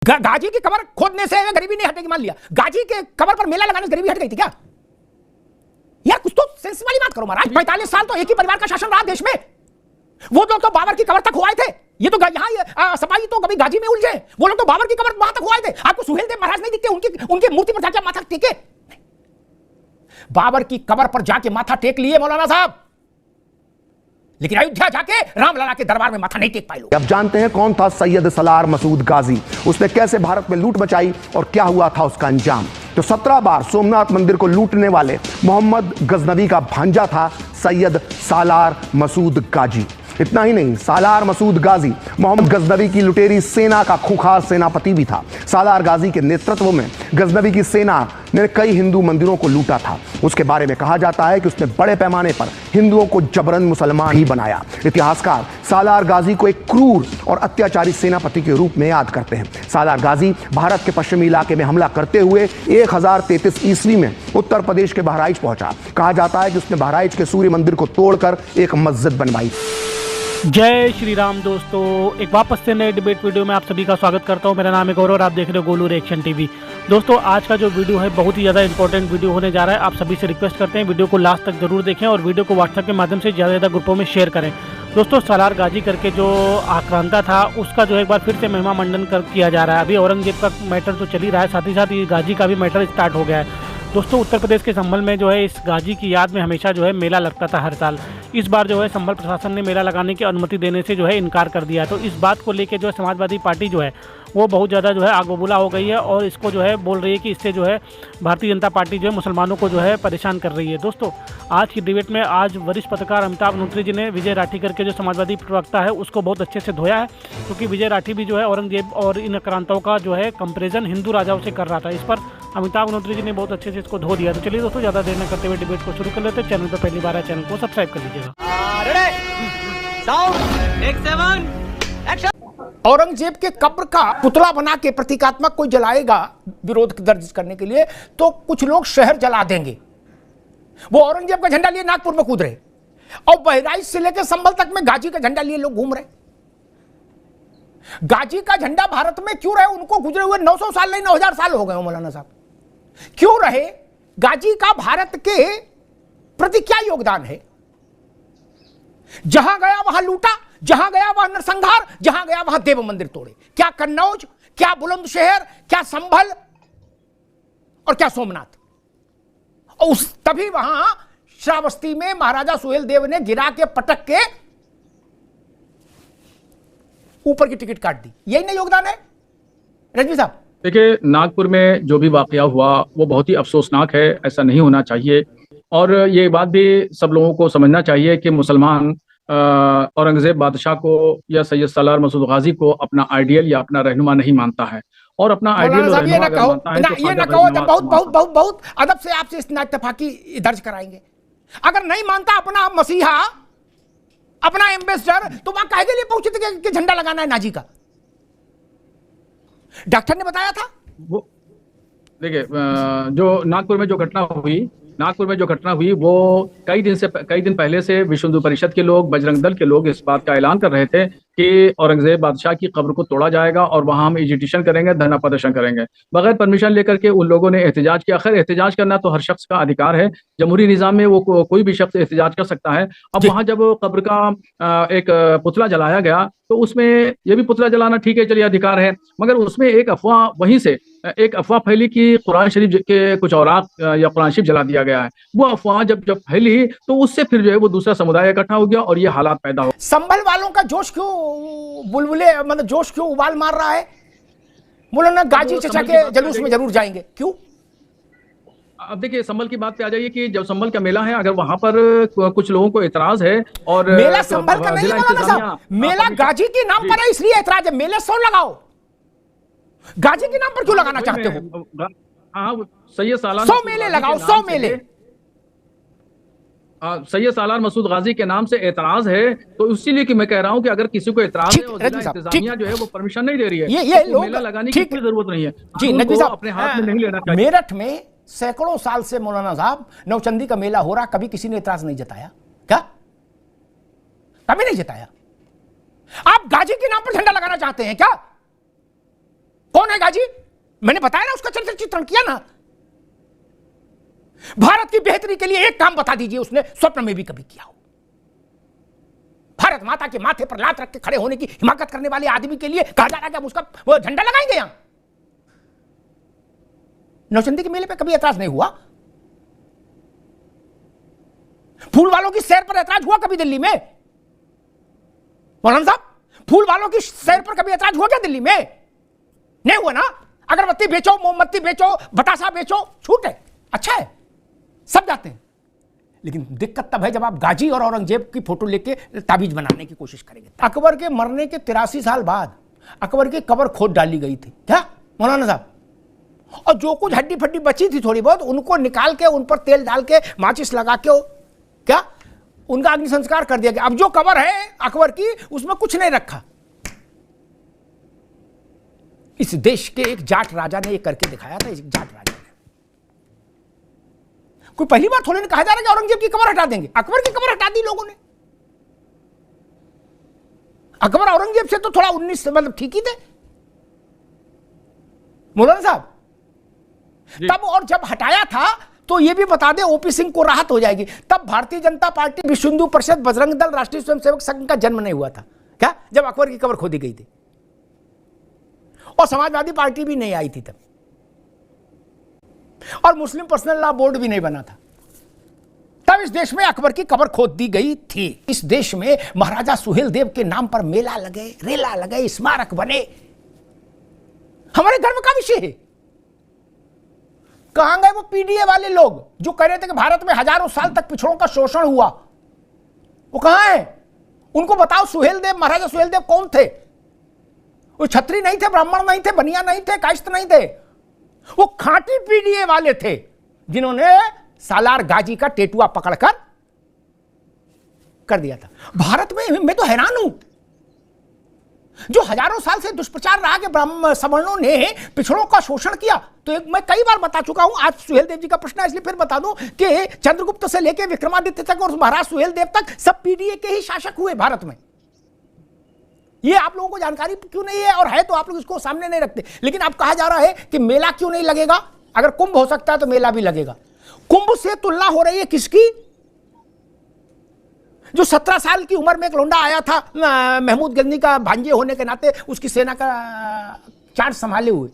गाजी की कब्र खोदने से गरीबी नहीं हटेगी, मान लिया गाजी के कब्र पर मेला लगाने से गरीबी हट गई थी क्या? यार कुछ तो सेंस वाली बात करो महाराज। 45 साल तो एक ही परिवार का शासन रहा देश में। वो लोग तो बाबर की कब्र तक हुए थे। ये तो यहाँ सपाही तो कभी गाजी में उलझे, वो लोग तो बाबर की कब्र वहां तक हुए थे। आपको सुहेल देव महाराज नहीं दिखते? उनकी मूर्ति पर जाके माथा टेके? बाबर की कब्र पर जाके माथा टेक लिए मौलाना साहब, लेकिन अयोध्या जाके रामलला के दरबार में माथा नहीं टेक पाए लोग। अब जानते हैं कौन था सैयद सालार मसूद गाजी, उसने कैसे भारत में लूट मचाई और क्या हुआ था उसका अंजाम। तो 17 बार सोमनाथ मंदिर को लूटने वाले मोहम्मद गजनवी का भांजा था सैयद सालार मसूद गाजी। इतना ही नहीं, सालार मसूद गाजी मोहम्मद गजनवी की लुटेरी सेना का खूंखार सेनापति भी था। सालार गाजी के नेतृत्व में गजनवी की सेना ने कई हिंदू मंदिरों को लूटा था। उसके बारे में कहा जाता है कि उसने बड़े पैमाने पर हिंदुओं को जबरन मुसलमान ही बनाया। इतिहासकार सालार गाजी को एक क्रूर और अत्याचारी सेनापति के रूप में याद करते हैं। सालार गाजी भारत के पश्चिमी इलाके में हमला करते हुए 1033 ईस्वी में उत्तर प्रदेश के बहराइच पहुंचा। कहा जाता है कि उसने बहराइच के सूर्य मंदिर को तोड़कर एक मस्जिद बनवाई। जय श्री राम दोस्तों, एक वापस से नए डिबेट वीडियो में आप सभी का स्वागत करता हूं। मेरा नाम है गौरव और आप देख रहे हो गोलू रिएक्शन टीवी। दोस्तों, आज का जो वीडियो है बहुत ही ज़्यादा इंपॉर्टेंट वीडियो होने जा रहा है। आप सभी से रिक्वेस्ट करते हैं वीडियो को लास्ट तक जरूर देखें और वीडियो को व्हाट्सएप के माध्यम से ज़्यादा ग्रुपों में शेयर करें। दोस्तों, सालार गाजी करके जो आक्रांता था उसका जो एक बार फिर से महिमा मंडन किया जा रहा है। अभी औरंगजेब का मैटर तो चल ही रहा है, साथ ही साथ ये गाजी का भी मैटर स्टार्ट हो गया है। दोस्तों, उत्तर प्रदेश के संभल में जो है इस गाजी की याद में हमेशा जो है मेला लगता था हर साल। इस बार जो है संभल प्रशासन ने मेला लगाने की अनुमति देने से जो है इनकार कर दिया। तो इस बात को लेकर जो है समाजवादी पार्टी जो है वो बहुत ज़्यादा जो है आग बबूला हो गई है और इसको जो है बोल रही है कि इससे जो है भारतीय जनता पार्टी जो है मुसलमानों को जो है परेशान कर रही है। दोस्तों, आज की डिबेट में आज वरिष्ठ पत्रकार अमिताभ अग्निहोत्री जी ने विजय राठी करके जो समाजवादी प्रवक्ता है उसको बहुत अच्छे से धोया है, क्योंकि विजय राठी भी जो है औरंगजेब और इन आक्रांताओं का जो है कंपेरिजन हिंदू राजाओं से कर रहा था। इस पर अमिताभ अग्निहोत्री जी ने बहुत अच्छे से इसको धो दिया। तो चलिए दोस्तों, ज़्यादा देर न करते हुए डिबेट को शुरू कर लेते हैं। चैनल पर पहली बार है, चैनल को सब्सक्राइब कर लीजिएगा। औरंगजेब के कब्र का पुतला बना के प्रतीकात्मक कोई जलाएगा विरोध दर्ज करने के लिए, तो कुछ लोग शहर जला देंगे। वो औरंगजेब का झंडा लिए नागपुर में कूद रहे और बहराइच से लेकर संभल तक में गाजी का झंडा लिए लोग घूम रहे। गाजी का झंडा भारत में क्यों रहे? उनको गुजरे हुए 900 साल नहीं 9000 साल हो गए हो मौलाना साहब। क्यों रहे? गाजी का भारत के प्रति क्या योगदान है? जहां गया वहां लूटा, जहां गया वहां नरसंहार, जहां गया वहां देव मंदिर तोड़े। क्या कन्नौज, क्या बुलंदशहर, क्या संभल और क्या सोमनाथ। और तभी वहां श्रावस्ती में महाराजा सुहेल देव ने गिरा के पटक के ऊपर की टिकट काट दी। यही नहीं योगदान है रजवी साहब? देखिए, नागपुर में जो भी वाकया हुआ वो बहुत ही अफसोसनाक है। ऐसा नहीं होना चाहिए और ये बात भी सब लोगों को समझना चाहिए कि मुसलमान औरंगजेब बादशाह को या सैयद सालार मसूद गाजी को अपना आइडियल या अपना रहनुमा नहीं मानता है। और अपना आइडियल ये ना कहो जब बहुत बहुत बहुत बहुत अदब से आपसे इत्तेफाकी दर्ज कराएंगे। अगर नहीं मानता अपना मसीहा, अपना एम्बेसडर, तो वहां काहे के लिए पहुंचे थे कि झंडा लगाना है नाजी का? डॉक्टर ने बताया था। वो देखिए, जो नागपुर में जो घटना हुई वो कई दिन पहले से विश्व हिंदू परिषद के लोग, बजरंग दल के लोग इस बात का ऐलान कर रहे थे कि औरंगजेब बादशाह की कब्र को तोड़ा जाएगा और वहां हम एजिटेशन करेंगे, धरना प्रदर्शन करेंगे। बगैर परमिशन लेकर के उन लोगों ने एहतजाज किया। खैर, एहतजाज करना तो हर शख्स का अधिकार है, जमहूरी निज़ाम में वो कोई भी शख्स एहतजाज कर सकता है। अब वहां जब कब्र का एक पुतला जलाया गया तो उसमें ये भी पुतला जलाना ठीक है, चलिए अधिकार है, मगर उसमें एक अफवाह, वहीं से एक अफवाह फैली कि कुरान शरीफ के कुछ औरात या कुरान शरीफ जला दिया गया है। वो अफवाह जब फैली तो उससे फिर जो है वो दूसरा समुदाय इकट्ठा हो गया और ये हालात पैदा हो। संभल वालों का जोश क्यों बुलबुले, मतलब जोश क्यों उबाल मार रहा है? मौलाना गाजी चचा के जुलूस में जरूर जाएंगे, क्यों? अब देखिए, संभल की बात पे आ जाइए कि जब संभल का मेला है, अगर वहां पर कुछ लोगों को एतराज है और मेला संभल का नहीं है मौलाना साहब, मेला गाजी के नाम पर है इसलिए एतराज है। मेले 100 लगाओ, गाजी के नाम पर क्यों लगाना चाहते हो? हाँ, सैयद सालार 100 मेले लगाओ, 100 मेले। सैयद सालार मसूद गाजी के नाम से एतराज है, तो इसीलिए कि मैं कह रहा हूं कि अगर किसी को एतराज है और इंतजामिया जो है वो परमिशन नहीं दे रही है, ये तो मेला लगाने की कोई जरूरत नहीं है। जी नकवी साहब, अपने हाथ में नहीं लेना चाहिए। मेरठ में सैकड़ों साल से मौलाना साहब नौचंदी का मेला हो रहा, कभी किसी ने एतराज नहीं जताया क्या? कभी नहीं जताया। आप गाजी के नाम पर झंडा लगाना चाहते हैं क्या? कौन है गाजी? मैंने बताया ना, उसका चरित्र चित्रण किया ना। भारत की बेहतरी के लिए एक काम बता दीजिए उसने स्वप्न में भी कभी किया हो। भारत माता के माथे पर लात रख के खड़े होने की हिमाकत करने वाले आदमी के लिए कहा जा रहा है कि हम उसका वो झंडा लगाएंगे यहां। नौचंदी के मेले पे कभी ऐतराज नहीं हुआ? फूल वालों की सैर पर ऐतराज हुआ कभी दिल्ली में? मौलाना साहब, फूल वालों की सैर पर कभी ऐतराज हुआ क्या दिल्ली में? नहीं हुआ ना। अगरबत्ती बेचो, मोमबत्ती बेचो, बतासा बेचो, छूट है, अच्छा है, सब जाते हैं। लेकिन दिक्कत तब है जब आप गाजी और औरंगजेब की फोटो लेके ताबीज बनाने की कोशिश करेंगे। अकबर के मरने के 83 साल बाद अकबर की कब्र खोद डाली गई थी, क्या मौलाना साहब? और जो कुछ हड्डी फड्डी बची थी थोड़ी बहुत, उनको निकाल के उन पर तेल डाल के माचिस लगा के क्या उनका अग्नि संस्कार कर दिया गया। अब जो कब्र है अकबर की, उसमें कुछ नहीं रखा। इस देश के एक जाट राजा ने ये करके दिखाया था। इस जाट राजा ने, कोई पहली बार थोड़ी ने कहा जा रहा है कि औरंगजेब की कब्र हटा देंगे। अकबर की कब्र हटा दी लोगों ने। अकबर औरंगजेब से तो थोड़ा 19 मतलब ठीक ही थे मौलाना साहब तब। और जब हटाया था तो ये भी बता दे ओपी सिंह को राहत हो जाएगी। तब भारतीय जनता पार्टी, विश्व हिंदू परिषद, बजरंग दल, राष्ट्रीय स्वयंसेवक संघ का जन्म नहीं हुआ था क्या? जब अकबर की कब्र खोदी गई थी। और समाजवादी पार्टी भी नहीं आई थी तब, और मुस्लिम पर्सनल लॉ बोर्ड भी नहीं बना था। तब इस देश में अकबर की कब्र खोद दी गई थी। इस देश में महाराजा सुहेलदेव के नाम पर मेला लगे, रेला लगे, स्मारक बने, हमारे गर्व का विषय है। कहां गए वो पीडीए वाले लोग जो कह रहे थे कि भारत में हजारों साल तक पिछड़ों का शोषण हुआ? वो कहां है? उनको बताओ सुहेलदेव, महाराजा सुहेलदेव कौन थे? वो छत्री नहीं थे, ब्राह्मण नहीं थे, बनिया नहीं थे, कायस्थ नहीं थे। वो खांटी पीडीए वाले थे जिन्होंने सालार गाजी का टेटुआ पकड़कर कर दिया था। भारत में मैं तो हैरान हूं, जो हजारों साल से दुष्प्रचार रहा कि ब्राह्मण सवर्णों ने पिछड़ों का शोषण किया। तो एक मैं कई बार बता चुका हूं, आज सुहेलदेव जी का प्रश्न है इसलिए फिर बता दूं कि चंद्रगुप्त से लेकर विक्रमादित्य तक और महाराज सुहेलदेव तक सब पीडीए के ही शासक हुए भारत में। ये आप लोगों को जानकारी क्यों नहीं है? और है तो आप लोग इसको सामने नहीं रखते। लेकिन अब कहा जा रहा है कि मेला क्यों नहीं लगेगा? अगर कुंभ हो सकता है तो मेला भी लगेगा। कुंभ से तुलना हो रही है किसकी? जो 17 साल की उम्र में एक लौंडा आया था महमूद गजनी का भांजे होने के नाते, उसकी सेना का चार्ज संभाले हुए,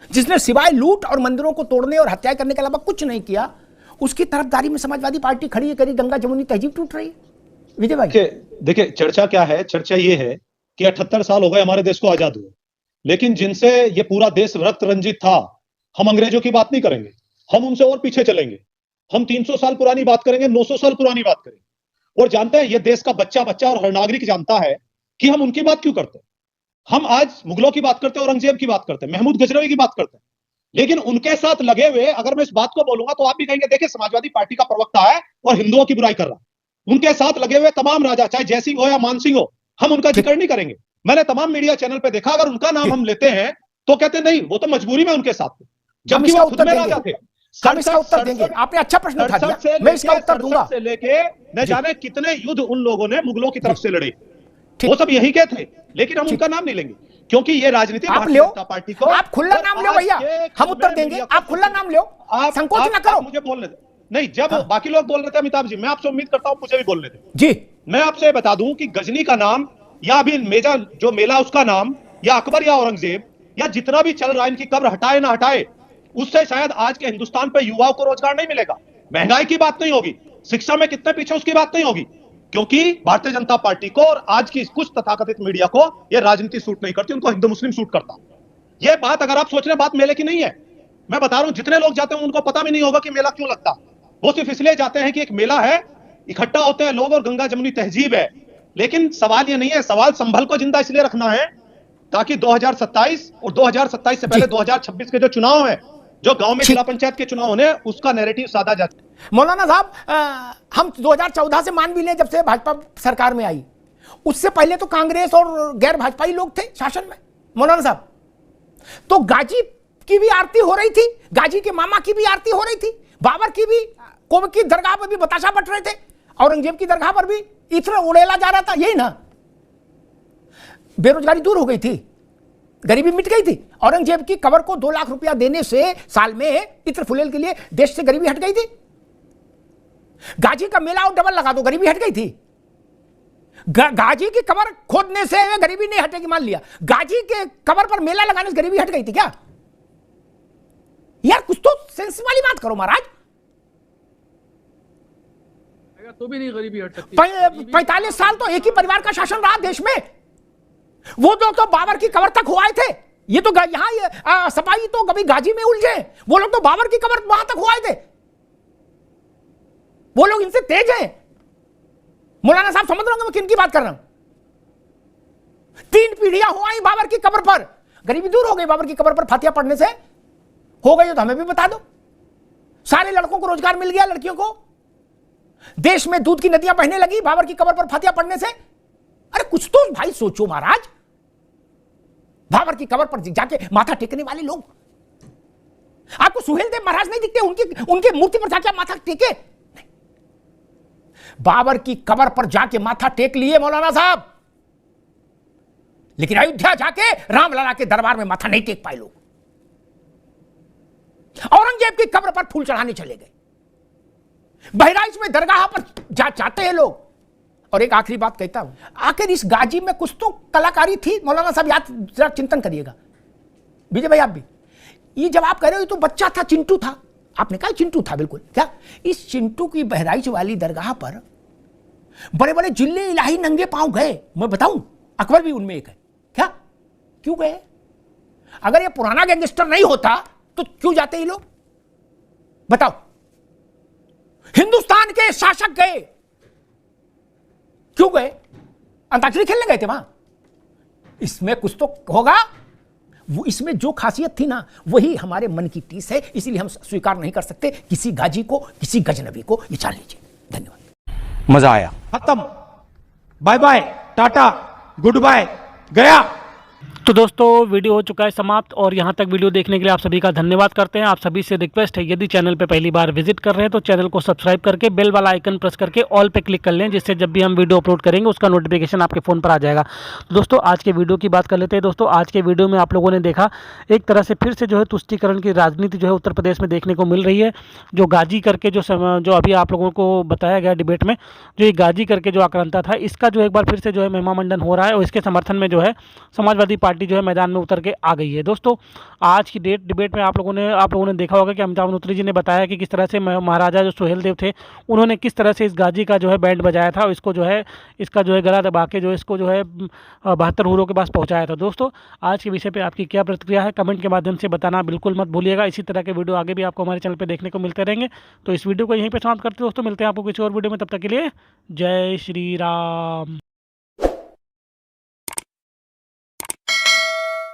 जिसने सिवाय लूट और मंदिरों को तोड़ने और हत्या करने के अलावा कुछ नहीं किया। उसकी तरफदारी में समाजवादी पार्टी खड़ी है, करी गंगा जमुनी तहजीब टूट रही है। विजय भाई देखिए चर्चा क्या है? चर्चा ये है कि 78 साल हो गए हमारे देश को आजाद हुए, लेकिन जिनसे ये पूरा देश रक्त रंजित था, हम अंग्रेजों की बात नहीं करेंगे, हम उनसे और पीछे चलेंगे। हम 300 साल पुरानी बात करेंगे, 900 साल पुरानी बात करेंगे। और जानते हैं, ये देश का बच्चा बच्चा और हर नागरिक जानता है कि हम उनकी बात क्यों करते हैं। हम आज मुगलों की बात करते हैं, औरंगजेब की बात करते हैं, महमूद गजनवी की बात करते हैं, लेकिन उनके साथ लगे हुए अगर मैं इस बात को बोलूंगा तो आप भी कहेंगे देखिए समाजवादी पार्टी का प्रवक्ता है और हिंदुओं की बुराई कर रहा है। उनके साथ लगे हुए तमाम राजा, चाहे जयसिंह हो या मानसिंह हो, हम उनका जिक्र नहीं करेंगे। मैंने तमाम मीडिया चैनल पे देखा, अगर उनका नाम हम लेते हैं तो कहते नहीं, वो तो मजबूरी में उनके साथ थे, जबकि वो खुद में राजा थे। हम इसका उत्तर देंगे। आपने अच्छा प्रश्न उठा दिया, मैं इसका उत्तर दूंगा। से लेके न जाने कितने युद्ध उन लोगों ने मुगलों की तरफ से लड़े, वो सब यही के थे, लेकिन हम उनका नाम नहीं लेंगे क्योंकि ये राजनीति भारतीय जनता पार्टी को। आप खुला नाम लो भैया, हम उत्तर देंगे। आप खुला नाम लो, आप संकोच ना करो। मुझे बोलने दे। नहीं, जब बाकी लोग बोल रहे थे अमिताभ जी, मैं आपसे उम्मीद करता हूं मुझे भी बोलने दे जी। मैं आपसे बता दूं कि गजनी का नाम या अभी मेजा जो मेला उसका नाम या अकबर या औरंगजेब या जितना भी चल रहा है, इनकी कब्र हटाए ना हटाए, उससे शायद आज के हिंदुस्तान पे युवाओं को रोजगार नहीं मिलेगा। महंगाई की बात नहीं होगी, शिक्षा में कितने पीछे उसकी बात नहीं होगी, क्योंकि भारतीय जनता पार्टी को और आज की कुछ तथाकथित मीडिया को यह राजनीति सूट नहीं करती, उनको हिंदू मुस्लिम सूट करता। यह बात अगर आप सोच रहे बात मेले की नहीं है, मैं बता रहा हूं जितने लोग जाते हैं उनको पता भी नहीं होगा कि मेला क्यों लगता। वो सिर्फ इसलिए जाते हैं कि एक मेला है, इकट्ठा होते हैं लोग और गंगा जमुनी तहजीब है। लेकिन सवाल ये नहीं है, सवाल संभल को जिंदा इसलिए रखना है ताकि 2027 और 2027 से पहले 2026 के जो चुनाव है, जो गांव में जिला पंचायत के चुनाव होने, उसका नैरेटिव साधा जाता है। मौलाना साहब, हम 2014 से मान भी लें, जब से भाजपा सरकार में आई, उससे पहले तो कांग्रेस और गैर भाजपाई लोग थे शासन में मौलाना साहब। तो गाजी की भी आरती हो रही थी, गाजी के मामा की भी आरती हो रही थी, बाबर की भी, कोब की दरगाह पर भी बताशा बट रहे थे, औरंगजेब की दरगाह पर भी इत्र उड़ेला जा रहा था। यही ना, बेरोजगारी दूर हो गई थी, गरीबी मिट गई थी। औरंगजेब की कब्र को 2 लाख रुपया देने से साल में इत्र फुलेल के लिए देश से गरीबी हट गई थी। गाजी का मेला और डबल लगा दो, गरीबी हट गई थी। गाजी की कब्र खोदने से गरीबी नहीं हटेगी मान लिया, गाजी के कब्र पर मेला लगाने से गरीबी हट गई थी क्या? यार कुछ तो सेंस वाली बात करो महाराज। तो भी नहीं गरीबी हट सकती। 45 साल तो एक ही परिवार का शासन रहा देश में। वो लोग तो बाबर की कब्र तक हुआए थे। ये तो यहां सपाही तो कभी गाजी में उलझे, वो लोग तो बाबर की कब्र वहां तक हुआए थे। वो लोग इनसे तेज हैं। मौलाना साहब समझ रहे होंगे मैं किन की बात कर रहा हूं। 3 पीढ़ियां हुआई बाबर की कब्र पर। गरीबी दूर हो गई बाबर की कब्र पर फातिहा पढ़ने से? हो गई तो हमें भी बता दो। सारे लड़कों को रोजगार मिल गया, लड़कियों को। देश में दूध की नदियां बहने लगी बाबर की कब्र पर फातिहा पढ़ने से। अरे कुछ तो भाई सोचो महाराज। बाबर की कब्र पर जाके माथा टेकने वाले लोग, आपको सुहेल देव महाराज नहीं दिखते? उनकी मूर्ति पर जाके माथा टेके? बाबर की कब्र पर जाके माथा टेक लिए मौलाना साहब, लेकिन अयोध्या जाके रामलला के दरबार में माथा नहीं टेक पाए लोग। औरंगजेब की कब्र पर फूल चढ़ाने चले गए। बहराइच में दरगाह पर जाते हैं लोग। और एक आखिरी बात कहता हूं, आखिर इस गाजी में कुछ तो कलाकारी थी मौलाना साहब, याद जरा चिंतन करिएगा। विजय भाई आप भी, ये जब आप कह रहे हो तो बच्चा था, चिंटू था, आपने कहा चिंटू था, बिल्कुल। क्या इस चिंटू की बहराइच वाली दरगाह पर बड़े बड़े जिले इलाही नंगे पांव गए? मैं बताऊं, अकबर भी उनमें एक है। क्या क्यों गए? अगर ये पुराना गैंगस्टर नहीं होता तो क्यों जाते ये लोग? बताओ। हिंदुस्तान के शासक गए, क्यों गए? अंताक्षरी खेलने गए थे वहां? इसमें कुछ तो होगा। वो इसमें जो खासियत थी ना, वही हमारे मन की टीस है, इसीलिए हम स्वीकार नहीं कर सकते किसी गाजी को, किसी गजनबी को। ये जान लीजिए। धन्यवाद। मजा आया। खत्म, bye bye, tata, goodbye, गया। तो दोस्तों वीडियो हो चुका है समाप्त, और यहाँ तक वीडियो देखने के लिए आप सभी का धन्यवाद करते हैं। आप सभी से रिक्वेस्ट है, यदि चैनल पे पहली बार विजिट कर रहे हैं तो चैनल को सब्सक्राइब करके बेल वाला आइकन प्रेस करके ऑल पे क्लिक कर लें, जिससे जब भी हम वीडियो अपलोड करेंगे उसका नोटिफिकेशन आपके फ़ोन पर आ जाएगा। तो दोस्तों आज के वीडियो की बात कर लेते हैं। दोस्तों आज के वीडियो में आप लोगों ने देखा एक तरह से फिर से जो है तुष्टीकरण की राजनीति जो है उत्तर प्रदेश में देखने को मिल रही है। जो गाजी करके जो अभी आप लोगों को बताया गया डिबेट में, जो ये गाजी करके जो आक्रांता था, इसका जो एक बार फिर से जो है महिमा मंडन हो रहा है, और इसके समर्थन में जो है समाजवादी पार्टी जो है मैदान में उतर के आ गई है। दोस्तों आज की डिबेट में आप लोगों ने देखा होगा कि अमिताभ अनुत्री जी ने बताया कि किस तरह से महाराजा जो सुहेल देव थे, उन्होंने किस तरह से इस गाजी का जो है बैंड बजाया था, और इसको जो है इसका जो है गला दबा के जो इसको जो है 72 हुरों के पास पहुंचाया था। दोस्तों आज के विषय पे आपकी क्या प्रतिक्रिया है, कमेंट के माध्यम से बताना बिल्कुल मत भूलिएगा। इसी तरह के वीडियो आगे भी आपको हमारे चैनल पर देखने को मिलते रहेंगे। तो इस वीडियो को यहीं पर समाप्त करते हैं दोस्तों, मिलते हैं आपको किसी और वीडियो में, तब तक के लिए जय श्री राम।